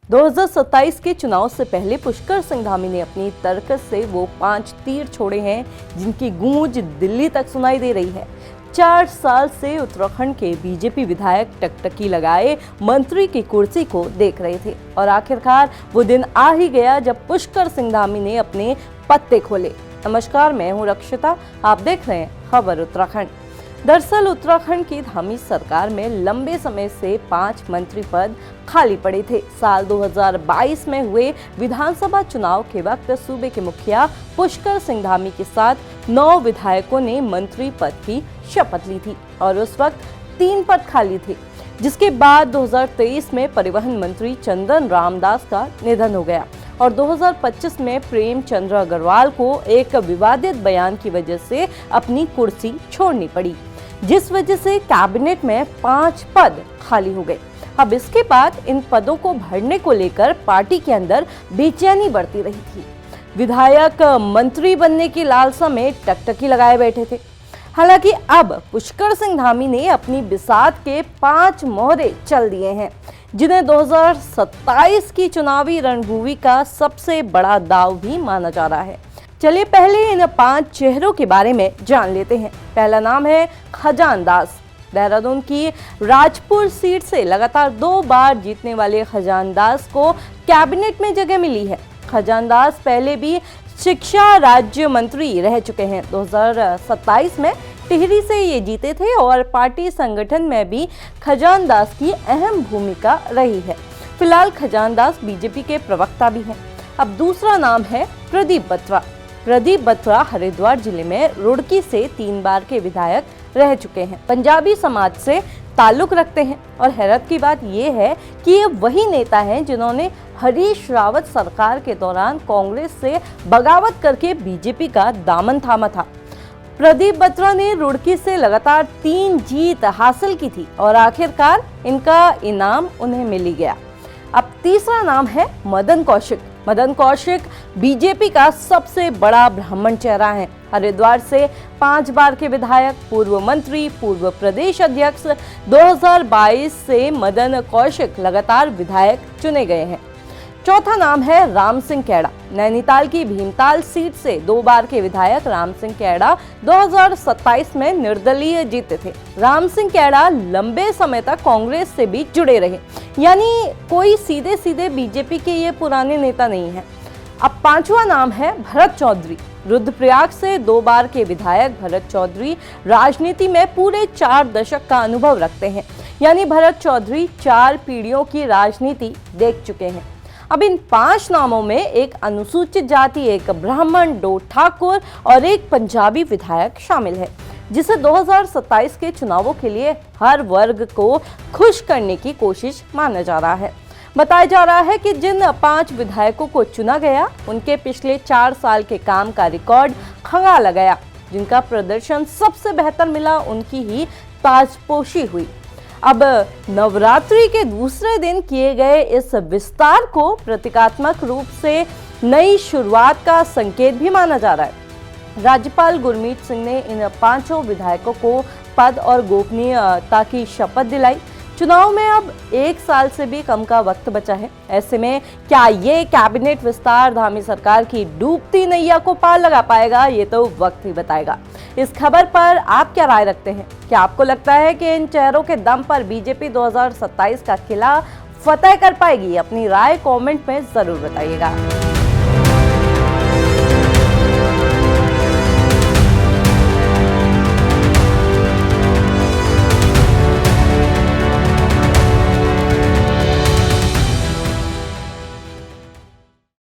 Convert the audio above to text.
2027 के चुनाव से पहले पुष्कर सिंह धामी ने अपनी तर्कस से वो 5 तीर छोड़े हैं जिनकी गूंज दिल्ली तक सुनाई दे रही है। 4 साल से उत्तराखंड के बीजेपी विधायक टकटकी लगाए मंत्री की कुर्सी को देख रहे थे और आखिरकार वो दिन आ ही गया जब पुष्कर सिंह धामी ने अपने पत्ते खोले। नमस्कार, मैं हूं रक्षिता, आप देख रहे हैं खबर उत्तराखंड। दरअसल उत्तराखंड की धामी सरकार में लंबे समय से 5 मंत्री पद खाली पड़े थे। साल 2022 में हुए विधानसभा चुनाव के वक्त सूबे के मुखिया पुष्कर सिंह धामी के साथ 9 विधायकों ने मंत्री पद की शपथ ली थी और उस वक्त 3 पद खाली थे, जिसके बाद 2023 में परिवहन मंत्री चंदन रामदास का निधन हो गया और 2025 में प्रेमचंद्र अग्रवाल को एक विवादित बयान की वजह से अपनी कुर्सी छोड़नी पड़ी, जिस वजह से कैबिनेट में 5 पद खाली हो गए। अब इसके बाद इन पदों को भरने को लेकर पार्टी के अंदर बेचैनी बढ़ती रही थी। विधायक मंत्री बनने की लालसा में टकटकी लगाए बैठे थे। हालांकि अब पुष्कर सिंह धामी ने अपनी बिसात के 5 मोहरे चल दिए हैं, जिन्हें 2027 की चुनावी रणभूमि का सबसे बड़ा दाव भी माना जा रहा है। चलिए पहले इन 5 चेहरों के बारे में जान लेते हैं। पहला नाम है खजान दास। देहरादून की राजपुर सीट से लगातार 2 बार जीतने वाले खजान दास को कैबिनेट में जगह मिली है। खजान दास पहले भी शिक्षा राज्य मंत्री रह चुके हैं। 2027 में टिहरी से ये जीते थे और पार्टी संगठन में भी खजान दास की अहम भूमिका रही है। फिलहाल खजान दास बीजेपी के प्रवक्ता भी हैं। अब दूसरा नाम है प्रदीप बत्रा। प्रदीप बत्रा हरिद्वार जिले में रुड़की से 3 बार के विधायक रह चुके हैं। पंजाबी समाज से ताल्लुक रखते हैं और हैरत की बात यह है कि ये वही नेता हैं जिन्होंने हरीश रावत सरकार के दौरान कांग्रेस से बगावत करके बीजेपी का दामन थामा था। प्रदीप बत्रा ने रुड़की से लगातार 3 जीत हासिल की थी और आखिरकार इनका इनाम उन्हें मिल गया। अब तीसरा नाम है मदन कौशिक। मदन कौशिक बीजेपी का सबसे बड़ा ब्राह्मण चेहरा है। हरिद्वार से 5 बार के विधायक, पूर्व मंत्री, पूर्व प्रदेश अध्यक्ष। 2022 से मदन कौशिक लगातार विधायक चुने गए हैं। चौथा नाम है राम सिंह कैड़ा। नैनीताल की भीमताल सीट से 2 बार के विधायक राम सिंह कैड़ा 2027 में निर्दलीय जीते थे। राम सिंह कैड़ा लंबे समय तक कांग्रेस से भी जुड़े रहे, यानी कोई सीधे सीधे बीजेपी के ये पुराने नेता नहीं है। अब 5वां नाम है भरत चौधरी। रुद्रप्रयाग से 2 बार के विधायक भरत चौधरी राजनीति में पूरे 4 दशक का अनुभव रखते हैं, यानी भरत चौधरी 4 पीढ़ियों की राजनीति देख चुके हैं। अब इन 5 नामों में एक अनुसूचित जाति, एक ब्राह्मण, 2 ठाकुर और एक पंजाबी विधायक शामिल है, जिसे 2027 के चुनावों के लिए हर वर्ग को खुश करने की कोशिश माना जा रहा है। बताया जा रहा है कि जिन 5 विधायकों को चुना गया उनके पिछले 4 साल के काम का रिकॉर्ड खंगाला गया। जिनका प्रदर्शन सबसे बेहतर मिला उनकी ही ताजपोशी हुई। अब नवरात्रि के दूसरे दिन किए गए इस विस्तार को प्रतीकात्मक रूप से नई शुरुआत का संकेत भी माना जा रहा है। राज्यपाल गुरमीत सिंह ने इन 5 विधायकों को पद और गोपनीयता की शपथ दिलाई। चुनाव में अब 1 साल से भी कम का वक्त बचा है। ऐसे में क्या ये कैबिनेट विस्तार धामी सरकार की डूबती नैया को पार लगा पाएगा, ये तो वक्त ही बताएगा। इस खबर पर आप क्या राय रखते हैं? क्या आपको लगता है कि इन चेहरों के दम पर बीजेपी 2027 का किला फतेह कर पाएगी? अपनी राय कमेंट में जरूर बताइएगा।